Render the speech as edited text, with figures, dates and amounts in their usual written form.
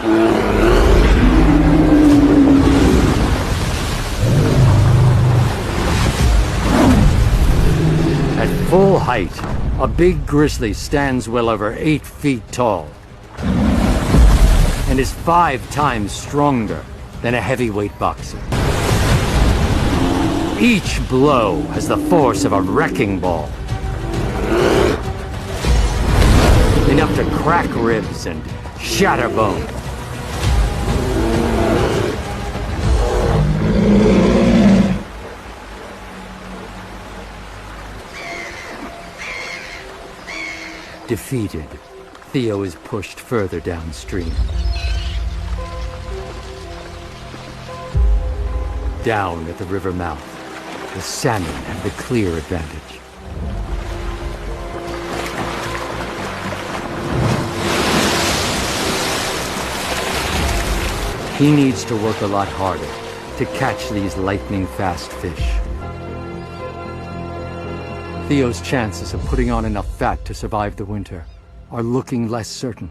At full height, a big grizzly stands well over 8 feet tall and is 5 times stronger than a heavyweight boxer. Each blow has the force of a wrecking ball, enough to crack ribs and shatter bone. Defeated, Theo is pushed further downstream. Down at the river mouth, the salmon have the clear advantage. He needs to work a lot harder to catch these lightning-fast fish. Theo's chances of putting on enough fat to survive the winter are looking less certain.